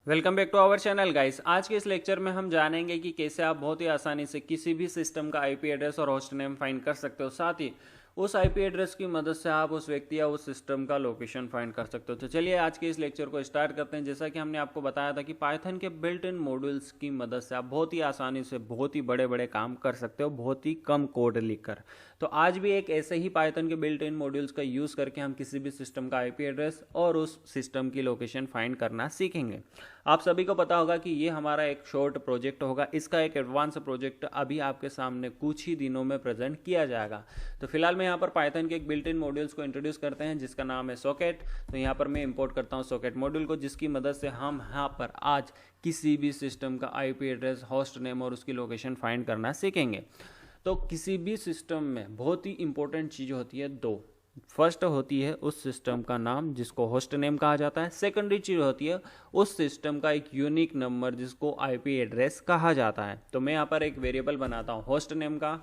Welcome back to our channel guys. आज के इस लेक्चर में हम जानेंगे कि कैसे आप बहुत ही आसानी से किसी भी सिस्टम का आईपी एड्रेस और होस्ट नेम फाइंड कर सकते हो। साथ ही उस आईपी एड्रेस की मदद से आप उस व्यक्ति या उस सिस्टम का लोकेशन फाइंड कर सकते हो। तो चलिए आज के इस लेक्चर को स्टार्ट करते हैं। जैसा कि हमने आपको बताया था कि पाइथन के बिल्ट इन मॉड्यूल्स की मदद से आप बहुत ही आसानी से बहुत ही बड़े बड़े काम कर सकते हो, बहुत ही कम कोड लिखकर। तो आज भी एक ऐसे ही पाइथन के बिल्ट इन मॉड्यूल्स का यूज़ करके हम किसी भी सिस्टम का आईपी एड्रेस और उस सिस्टम की लोकेशन फाइंड करना सीखेंगे। आप सभी को पता होगा कि ये हमारा एक शॉर्ट प्रोजेक्ट होगा। इसका एक एडवांस प्रोजेक्ट अभी आपके सामने कुछ ही दिनों में प्रेजेंट किया जाएगा। तो फिलहाल मैं यहाँ पर पाइथन के एक बिल्ट इन मॉड्यूल्स को इंट्रोड्यूस करते हैं जिसका नाम है सॉकेट। तो यहाँ पर मैं इंपोर्ट करता हूँ सॉकेट मॉड्यूल को, जिसकी मदद से हम यहाँ पर आज किसी भी सिस्टम का आईपी एड्रेस, होस्ट नेम और उसकी लोकेशन फाइंड करना सीखेंगे। तो किसी भी सिस्टम में बहुत ही इंपॉर्टेंट चीज़ होती है दो। फर्स्ट होती है उस सिस्टम का नाम जिसको होस्ट नेम कहा जाता है। सेकेंडरी चीज़ होती है उस सिस्टम का एक यूनिक नंबर जिसको आईपी एड्रेस कहा जाता है। तो मैं यहाँ पर एक वेरिएबल बनाता हूँ होस्ट नेम का,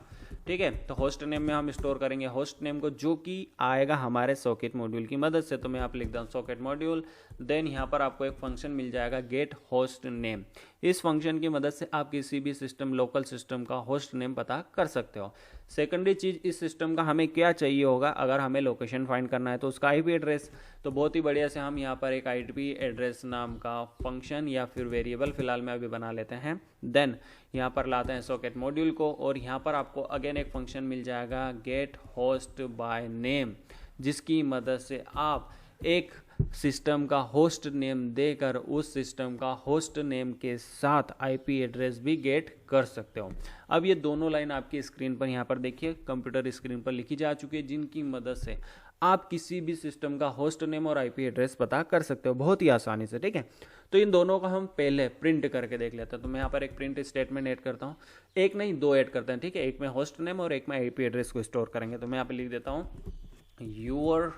ठीक है। तो होस्ट नेम में हम स्टोर करेंगे होस्ट नेम को, जो कि आएगा हमारे सॉकेट मॉड्यूल की मदद से। तो मैं यहाँ पर लिखता हूँ सॉकेट मॉड्यूल, देन यहाँ पर आपको एक फंक्शन मिल जाएगा गेट होस्ट नेम। इस फंक्शन की मदद से आप किसी भी सिस्टम, लोकल सिस्टम का होस्ट नेम पता कर सकते हो। सेकेंडरी चीज़ इस सिस्टम का हमें क्या चाहिए होगा, अगर हमें लोकेशन फाइंड करना है तो उसका आईपी एड्रेस। तो बहुत ही बढ़िया से हम यहाँ पर एक आईपी एड्रेस नाम का फंक्शन या फिर वेरिएबल फिलहाल में अभी बना लेते हैं। देन यहाँ पर लाते हैं सॉकेट मॉड्यूल को और यहाँ पर आपको अगेन एक फंक्शन मिल जाएगा गेट होस्ट बाय नेम, जिसकी मदद से आप एक सिस्टम का होस्ट नेम देकर उस सिस्टम का होस्ट नेम के साथ आईपी एड्रेस भी गेट कर सकते हो। अब ये दोनों लाइन आपकी स्क्रीन पर यहाँ पर देखिए, कंप्यूटर स्क्रीन पर लिखी जा चुकी है, जिनकी मदद से आप किसी भी सिस्टम का होस्ट नेम और आईपी एड्रेस पता कर सकते हो बहुत ही आसानी से, ठीक है। तो इन दोनों का हम पहले प्रिंट करके देख लेते हैं। तो मैं यहाँ पर एक प्रिंट स्टेटमेंट ऐड करता हूँ, एक नहीं दो ऐड करते हैं, ठीक है। एक में होस्ट नेम और एक में आईपी एड्रेस को स्टोर करेंगे। तो मैं यहाँ पर लिख देता हूँ यूर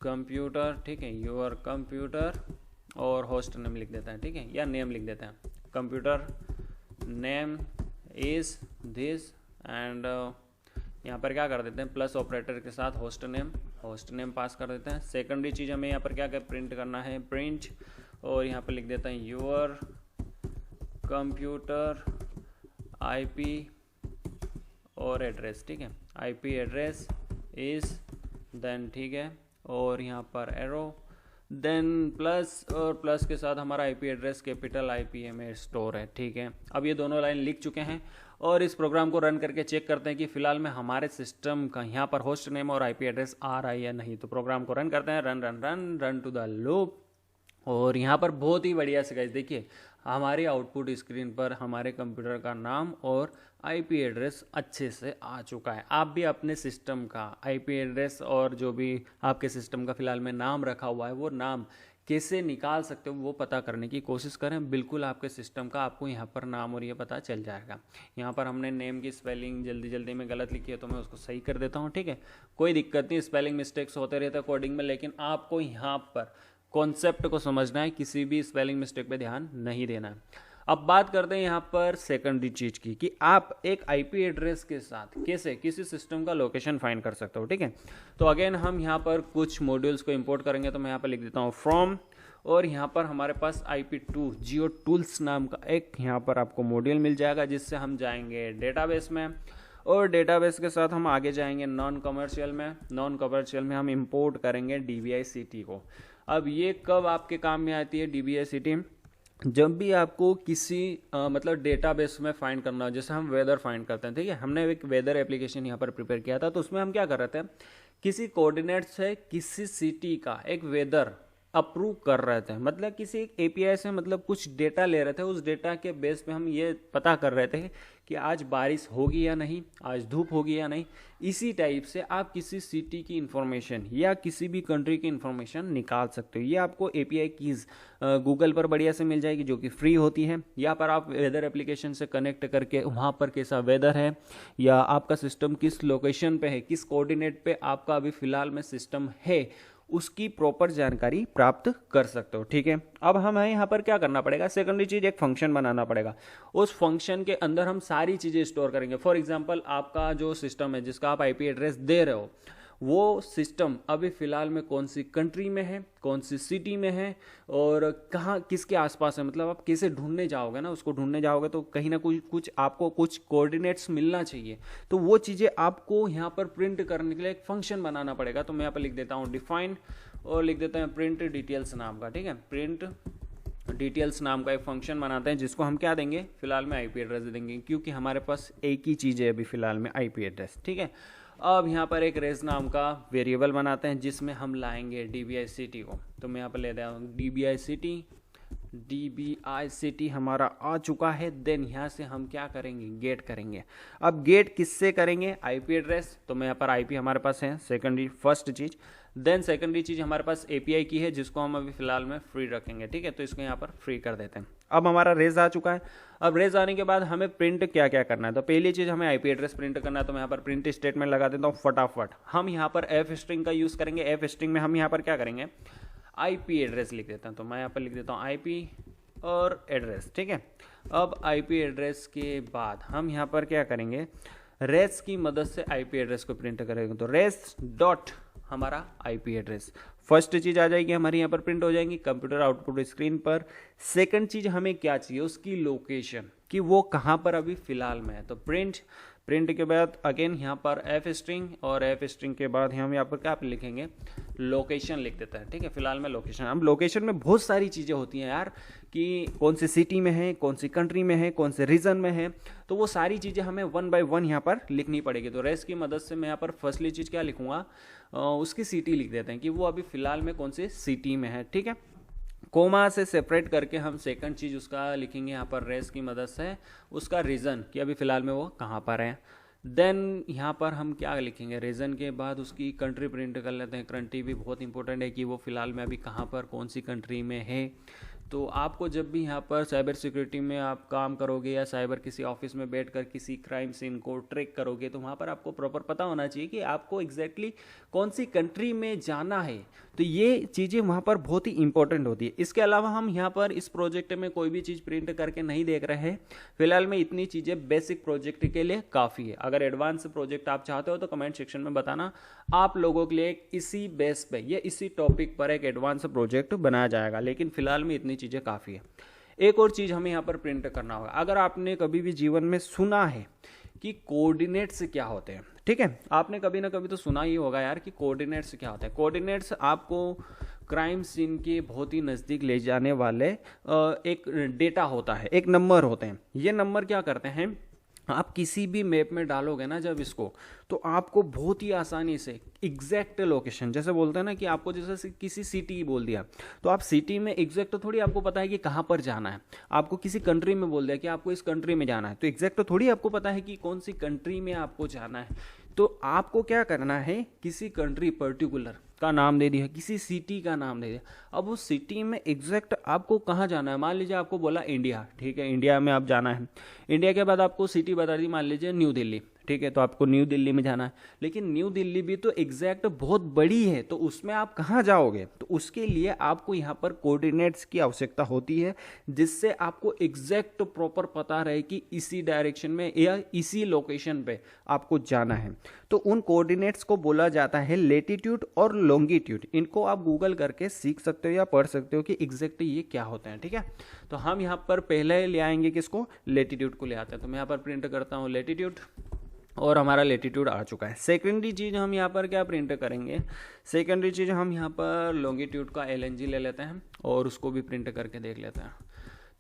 कंप्यूटर, ठीक है, यूर कंप्यूटर और होस्ट नेम लिख देता है, ठीक है, या नेम लिख देते हैं। Computer name is this and यहाँ पर क्या कर देते हैं प्लस ऑपरेटर के साथ होस्ट नेम पास कर देते हैं। सेकेंडरी चीज़ हमें यहाँ पर क्या प्रिंट करना है, प्रिंट, और यहाँ पर लिख देता है यूर कंप्यूटर आईपी और एड्रेस, ठीक है, आईपी एड्रेस इज देन, ठीक है, और यहाँ पर एरो, देन प्लस, और प्लस के साथ हमारा आईपी एड्रेस कैपिटल आईपी में स्टोर है, ठीक है। अब ये दोनों लाइन लिख चुके हैं और इस प्रोग्राम को रन करके चेक करते हैं कि फिलहाल में हमारे सिस्टम का यहाँ पर होस्ट नेम और आईपी एड्रेस आ रहा है या नहीं। तो प्रोग्राम को रन करते हैं, run run run run to the loop, और यहाँ पर बहुत ही बढ़िया से गाइस देखिए हमारी आउटपुट स्क्रीन पर हमारे कंप्यूटर का नाम और आईपी एड्रेस अच्छे से आ चुका है। आप भी अपने सिस्टम का आईपी एड्रेस और जो भी आपके सिस्टम का फिलहाल में नाम रखा हुआ है वो नाम कैसे निकाल सकते हो वो पता करने की कोशिश करें। बिल्कुल आपके सिस्टम का आपको यहाँ पर नाम और ये पता चल जाएगा। यहाँ पर हमने नेम की स्पेलिंग जल्दी जल्दी में गलत लिखी है तो मैं उसको सही कर देता हूँ, ठीक है। कोई दिक्कत नहीं, स्पेलिंग मिस्टेक्स होते रहते हैं कोडिंग में, लेकिन आपको यहाँ पर कॉन्सेप्ट को समझना है, किसी भी स्पेलिंग मिस्टेक पे ध्यान नहीं देना है। अब बात करते हैं यहाँ पर सेकेंडरी चीज की कि आप एक आईपी एड्रेस के साथ कैसे किसी सिस्टम का लोकेशन फाइंड कर सकते हो, ठीक है। तो अगेन हम यहाँ पर कुछ मॉड्यूल्स को इंपोर्ट करेंगे। तो मैं यहाँ पर लिख देता हूँ फ्रॉम, और यहाँ पर हमारे पास IP2 जियो टूल्स नाम का एक यहाँ पर आपको मॉड्यूल मिल जाएगा, जिससे हम जाएंगे डेटाबेस में, और डेटाबेस के साथ हम आगे जाएंगे नॉन कमर्शियल में। नॉन कमर्शियल में हम इंपोर्ट करेंगे DBICT को। अब ये कब आपके काम में आती है DBICT, जब भी आपको किसी मतलब डेटाबेस में फाइंड करना हो। जैसे हम वेदर फाइंड करते हैं, ठीक है, हमने एक वेदर एप्लीकेशन यहाँ पर प्रिपेयर किया था। तो उसमें हम क्या कर रहे थे, किसी कोऑर्डिनेट से किसी सिटी का एक वेदर अप्रूव कर रहे थे, मतलब किसी एक API से मतलब कुछ डेटा ले रहे थे। उस डेटा के बेस पे हम ये पता कर रहे थे कि आज बारिश होगी या नहीं, आज धूप होगी या नहीं। इसी टाइप से आप किसी सिटी की इंफॉर्मेशन या किसी भी कंट्री की इंफॉर्मेशन निकाल सकते हो। ये आपको API कीज़ गूगल पर बढ़िया से मिल जाएगी जो कि फ्री होती है। या पर आप वेदर एप्लीकेशन से कनेक्ट करके वहाँ पर कैसा वेदर है या आपका सिस्टम किस लोकेशन पे है, किस कोऑर्डिनेट पे आपका अभी फ़िलहाल में सिस्टम है, उसकी प्रॉपर जानकारी प्राप्त कर सकते हो, ठीक है। अब हमें यहाँ पर क्या करना पड़ेगा, सेकेंडरी चीज़ एक फंक्शन बनाना पड़ेगा। उस फंक्शन के अंदर हम सारी चीज़ें स्टोर करेंगे। फॉर एग्जांपल आपका जो सिस्टम है जिसका आप आईपी एड्रेस दे रहे हो, वो सिस्टम अभी फ़िलहाल में कौन सी कंट्री में है, कौन सी सिटी में है और कहाँ किसके आसपास है। मतलब आप कैसे ढूंढने जाओगे ना, उसको ढूंढने जाओगे तो कहीं ना कुछ आपको कुछ कोऑर्डिनेट्स मिलना चाहिए। तो वो चीज़ें आपको यहाँ पर प्रिंट करने के लिए एक फंक्शन बनाना पड़ेगा। तो मैं यहाँ पर लिख देता हूँ डिफाइन और लिख देता हूँ प्रिंट डिटेल्स नाम का, ठीक है। प्रिंट डिटेल्स नाम का एक फंक्शन बनाते हैं जिसको हम क्या देंगे, फिलहाल में आईपी एड्रेस देंगे, क्योंकि हमारे पास एक ही चीज़ है अभी फिलहाल में, आईपी एड्रेस, ठीक है। अब यहाँ पर एक रेस नाम का वेरिएबल बनाते हैं जिसमें हम लाएंगे DBICT को। तो मैं यहाँ पर ले रहा हूँ DBICT हमारा आ चुका है। देन यहाँ से हम क्या करेंगे, गेट करेंगे। अब गेट किससे करेंगे, आईपी एड्रेस। तो मैं यहाँ पर आईपी हमारे पास है सेकेंडरी फर्स्ट चीज़। देन सेकेंडरी चीज़ हमारे पास API की है जिसको हम अभी फिलहाल में फ्री रखेंगे, ठीक है। तो इसको यहाँ पर फ्री कर देते हैं। अब हमारा रेज आ चुका है। अब रेज आने के बाद हमें प्रिंट क्या क्या करना है। तो पहली चीज़ हमें आईपी एड्रेस प्रिंट करना है। तो मैं यहाँ पर प्रिंट स्टेटमेंट लगा देता हूँ फटाफट। हम यहाँ पर एफ स्ट्रिंग का यूज़ करेंगे। एफ स्ट्रिंग में हम यहाँ पर क्या करेंगे, आईपी एड्रेस लिख देता हूँ। तो मैं यहाँ पर लिख देता हूँ आईपी और एड्रेस, ठीक है। अब आईपी एड्रेस के बाद हम यहाँ पर क्या करेंगे, रेस की मदद से आईपी एड्रेस को प्रिंट करेंगे। तो रेस डॉट हमारा आईपी एड्रेस, फर्स्ट चीज़ आ जाएगी हमारी यहाँ पर प्रिंट हो जाएंगी कंप्यूटर आउटपुट स्क्रीन पर। सेकंड चीज़ हमें क्या चाहिए, उसकी लोकेशन, कि वो कहाँ पर अभी फिलहाल में है। तो प्रिंट के बाद अगेन यहाँ पर एफ स्ट्रिंग और एफ स्ट्रिंग के बाद हम यहाँ पर क्या लिखेंगे, लोकेशन लिख देता है, ठीक है। फिलहाल में लोकेशन, अब लोकेशन में बहुत सारी चीज़ें होती हैं यार, कि कौन सी सिटी में है, कौन सी कंट्री में है, कौन से रीजन में है। तो वो सारी चीज़ें हमें 1 बाय 1 यहाँ पर लिखनी पड़ेगी। तो रेस की मदद से मैं यहाँ पर फर्स्टली चीज़ क्या लिखूँगा, उसकी सिटी लिख देते हैं कि वो अभी फिलहाल में कौन सी सिटी में है, ठीक है। कोमा से सेपरेट करके हम सेकंड चीज़ उसका लिखेंगे यहाँ पर रेस की मदद से, उसका रीज़न कि अभी फ़िलहाल में वो कहाँ पर है। देन यहाँ पर हम क्या लिखेंगे, रीज़न के बाद उसकी कंट्री प्रिंट कर लेते हैं। कंट्री भी बहुत इंपॉर्टेंट है कि वो फ़िलहाल में अभी कहाँ पर कौन सी कंट्री में है। तो आपको जब भी यहाँ पर साइबर सिक्योरिटी में आप काम करोगे या साइबर किसी ऑफिस में बैठकर किसी क्राइम सीन को ट्रैक करोगे, तो वहाँ पर आपको प्रॉपर पता होना चाहिए कि आपको एग्जैक्टली कौन सी कंट्री में जाना है। तो ये चीज़ें वहाँ पर बहुत ही इंपॉर्टेंट होती है। इसके अलावा हम यहाँ पर इस प्रोजेक्ट में कोई भी चीज़ प्रिंट करके नहीं देख रहे हैं फिलहाल में। इतनी चीज़ें बेसिक प्रोजेक्ट के लिए काफ़ी है। अगर एडवांस प्रोजेक्ट आप चाहते हो तो कमेंट सेक्शन में बताना, आप लोगों के लिए इसी बेस पे या इसी टॉपिक पर एक एडवांस प्रोजेक्ट बनाया जाएगा। लेकिन फिलहाल में इतनी चीज़ें काफ़ी है। एक और चीज़ हमें यहाँ पर प्रिंट करना होगा। अगर आपने कभी भी जीवन में सुना है कि कोऑर्डिनेट्स क्या होते हैं, ठीक है, आपने कभी ना कभी तो सुना ही होगा यार कि कोऑर्डिनेट्स क्या होते हैं। कोऑर्डिनेट्स आपको क्राइम सीन के बहुत ही नज़दीक ले जाने वाले एक डेटा होता है, एक नंबर होते हैं। ये नंबर क्या करते हैं, आप किसी भी मैप में डालोगे ना जब इसको, तो आपको बहुत ही आसानी से एग्जैक्ट लोकेशन, जैसे बोलते हैं ना कि आपको जैसे किसी सिटी बोल दिया तो आप सिटी में एग्जैक्ट थोड़ी आपको पता है कि कहाँ पर जाना है। आपको किसी कंट्री में बोल दिया कि आपको इस कंट्री में जाना है, तो एग्जैक्ट थोड़ी आपको पता है कि कौन सी कंट्री में आपको जाना है। तो आपको क्या करना है, किसी कंट्री पर्टिकुलर का नाम दे दिया, किसी सिटी का नाम दे दिया। अब उस सिटी में एग्जैक्ट आपको कहाँ जाना है, मान लीजिए आपको बोला इंडिया, ठीक है, इंडिया में आप जाना है। इंडिया के बाद आपको सिटी बता दी, मान लीजिए न्यू दिल्ली, ठीक है, तो आपको न्यू दिल्ली में जाना है। लेकिन न्यू दिल्ली भी तो एग्जैक्ट बहुत बड़ी है, तो उसमें आप कहाँ जाओगे। तो उसके लिए आपको यहाँ पर कोऑर्डिनेट्स की आवश्यकता होती है, जिससे आपको एग्जैक्ट प्रॉपर पता रहे कि इसी डायरेक्शन में या इसी लोकेशन पे आपको जाना है। तो उन कोऑर्डिनेट्स को बोला जाता है लेटीट्यूड और लॉन्गिट्यूड। इनको आप गूगल करके सीख सकते हो या पढ़ सकते हो कि एग्जैक्टली ये क्या होते हैं, ठीक है। तो हम यहाँ पर पहले ले आएंगे किसको, लेटीट्यूड को ले आते हैं। तो मैं यहाँ पर प्रिंट करता हूँ लेटीट्यूड और हमारा लेटीट्यूड आ चुका है। सेकेंडरी चीज़ हम यहाँ पर क्या प्रिंट करेंगे, सेकेंडरी चीज़ हम यहाँ पर लॉन्गिट्यूड का LNG ले लेते हैं और उसको भी प्रिंट करके देख लेते हैं।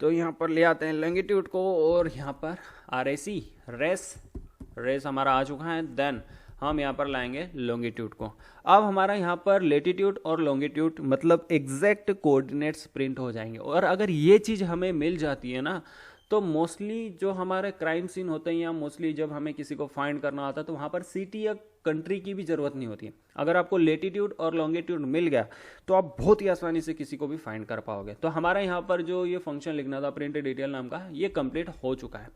तो यहाँ पर ले आते हैं लॉन्गिट्यूड को और यहाँ पर RAC रेस हमारा आ चुका है। देन हम यहाँ पर लाएंगे लॉन्गिट्यूड को। अब हमारा यहाँ पर लेटीट्यूड और लॉन्गिट्यूड मतलब एग्जैक्ट कोऑर्डिनेट्स प्रिंट हो जाएंगे। और अगर ये चीज़ हमें मिल जाती है ना, तो मोस्टली जो हमारे क्राइम सीन होते हैं या मोस्टली जब हमें किसी को फाइंड करना होता है तो वहाँ पर सिटी या कंट्री की भी ज़रूरत नहीं होती है। अगर आपको लेटीट्यूड और लॉन्गिट्यूड मिल गया तो आप बहुत ही आसानी से किसी को भी फाइंड कर पाओगे। तो हमारा यहाँ पर जो ये फंक्शन लिखना था प्रिंट डिटेल नाम का, ये कंप्लीट हो चुका है।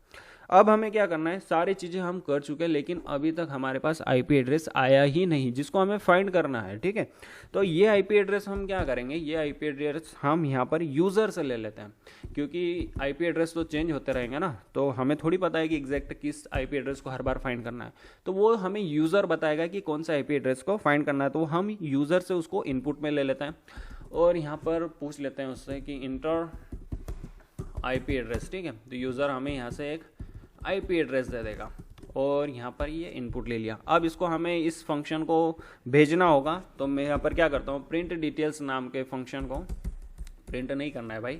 अब हमें क्या करना है, सारी चीज़ें हम कर चुके हैं लेकिन अभी तक हमारे पास आईपी एड्रेस आया ही नहीं, जिसको हमें फाइंड करना है। ठीक है, तो ये आईपी एड्रेस हम क्या करेंगे, ये आईपी एड्रेस हम यहाँ पर यूज़र से ले लेते हैं, क्योंकि आईपी एड्रेस तो चेंज होते रहेंगे ना, तो हमें थोड़ी पता है कि एग्जैक्ट किस आईपी एड्रेस को हर बार फाइंड करना है। तो वो हमें यूज़र बताएगा कि कौन सा आईपी एड्रेस को फाइंड करना है, तो हम यूज़र से उसको इनपुट में ले लेते हैं और यहाँ पर पूछ लेते हैं उससे कि इंटर आईपी एड्रेस। ठीक है, तो यूज़र हमें यहाँ से एक आईपी एड्रेस दे देगा और यहाँ पर ये इनपुट ले लिया। अब इसको हमें इस फंक्शन को भेजना होगा, तो मैं यहाँ पर क्या करता हूँ, प्रिंट डिटेल्स नाम के फंक्शन को, प्रिंट नहीं करना है भाई,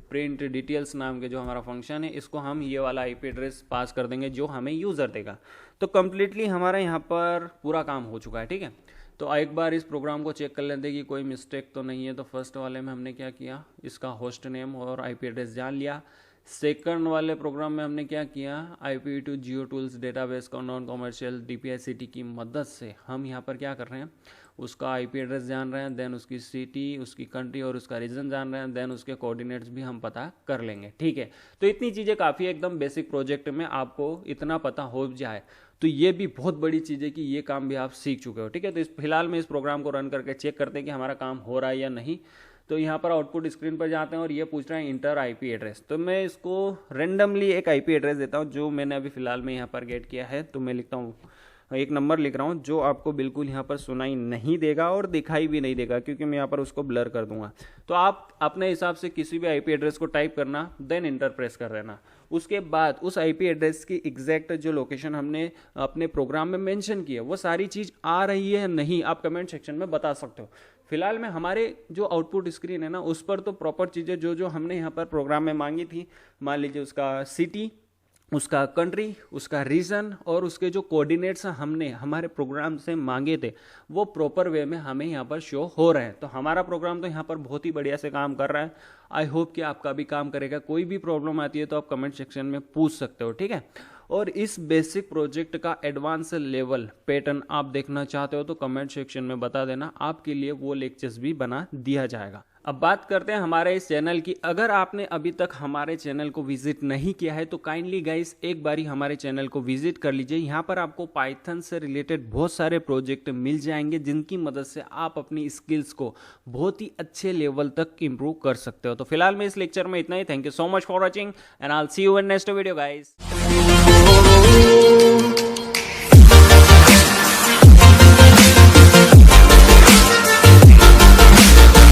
प्रिंट डिटेल्स नाम के जो हमारा फंक्शन है, इसको हम ये वाला आईपी एड्रेस पास कर देंगे जो हमें यूज़र देगा। तो कम्प्लीटली हमारा यहाँ पर पूरा काम हो चुका है। ठीक है, तो एक बार इस प्रोग्राम को चेक कर लेते हैं कि कोई मिस्टेक तो नहीं है। तो फर्स्ट वाले में हमने क्या किया, इसका होस्ट नेम और आईपी एड्रेस जान लिया। सेकंड वाले प्रोग्राम में हमने क्या किया, IPv2 जियो टूल्स डेटाबेस का नॉन कमर्शियल DPI-CT की मदद से हम यहाँ पर क्या कर रहे हैं, उसका आईपी एड्रेस जान रहे हैं, देन उसकी सिटी, उसकी कंट्री और उसका रीजन जान रहे हैं, देन उसके कोऑर्डिनेट्स भी हम पता कर लेंगे। ठीक है, तो इतनी चीज़ें काफ़ी एकदम बेसिक प्रोजेक्ट में आपको इतना पता हो जाए तो ये भी बहुत बड़ी चीज़ है कि ये काम भी आप सीख चुके हो। ठीक है, तो फिलहाल मैं इस प्रोग्राम को रन करके चेक करते हैं कि हमारा काम हो रहा है या नहीं। तो यहाँ पर आउटपुट स्क्रीन पर जाते हैं और ये पूछ रहा है इंटर आईपी एड्रेस। तो मैं इसको रेंडमली एक आईपी एड्रेस देता हूँ जो मैंने अभी फिलहाल में यहाँ पर गेट किया है। तो मैं लिखता हूँ, एक नंबर लिख रहा हूँ जो आपको बिल्कुल यहाँ पर सुनाई नहीं देगा और दिखाई भी नहीं देगा, क्योंकि मैं यहाँ पर उसको ब्लर कर दूंगा। तो आप अपने हिसाब से किसी भी आईपी एड्रेस को टाइप करना, देन इंटर प्रेस कर देना। उसके बाद उस आईपी एड्रेस की एग्जैक्ट जो लोकेशन हमने अपने प्रोग्राम में मेंशन की है वो सारी चीज़ आ रही है नहीं, आप कमेंट सेक्शन में बता सकते हो। फिलहाल में हमारे जो आउटपुट स्क्रीन है ना, उस पर तो प्रॉपर चीज़ें जो जो हमने यहाँ पर प्रोग्राम में मांगी थी, मान लीजिए उसका सिटी, उसका कंट्री, उसका रीजन और उसके जो कोऑर्डिनेट्स हमने हमारे प्रोग्राम से मांगे थे, वो प्रॉपर वे में हमें यहाँ पर शो हो रहे हैं। तो हमारा प्रोग्राम तो यहाँ पर बहुत ही बढ़िया से काम कर रहा है। आई होप कि आपका भी काम करेगा। कोई भी प्रॉब्लम आती है तो आप कमेंट सेक्शन में पूछ सकते हो। ठीक है, और इस बेसिक प्रोजेक्ट का एडवांस लेवल पैटर्न आप देखना चाहते हो तो कमेंट सेक्शन में बता देना, आपके लिए वो लेक्चर्स भी बना दिया जाएगा। अब बात करते हैं हमारे इस चैनल की। अगर आपने अभी तक हमारे चैनल को विजिट नहीं किया है तो काइंडली गाइस एक बारी हमारे चैनल को विजिट कर लीजिए। यहाँ पर आपको पाइथन से रिलेटेड बहुत सारे प्रोजेक्ट मिल जाएंगे जिनकी मदद से आप अपनी स्किल्स को बहुत ही अच्छे लेवल तक इंप्रूव कर सकते हो। तो फिलहाल में इस लेक्चर में इतना ही। Thank you so much for watching and I will see you in next video guys.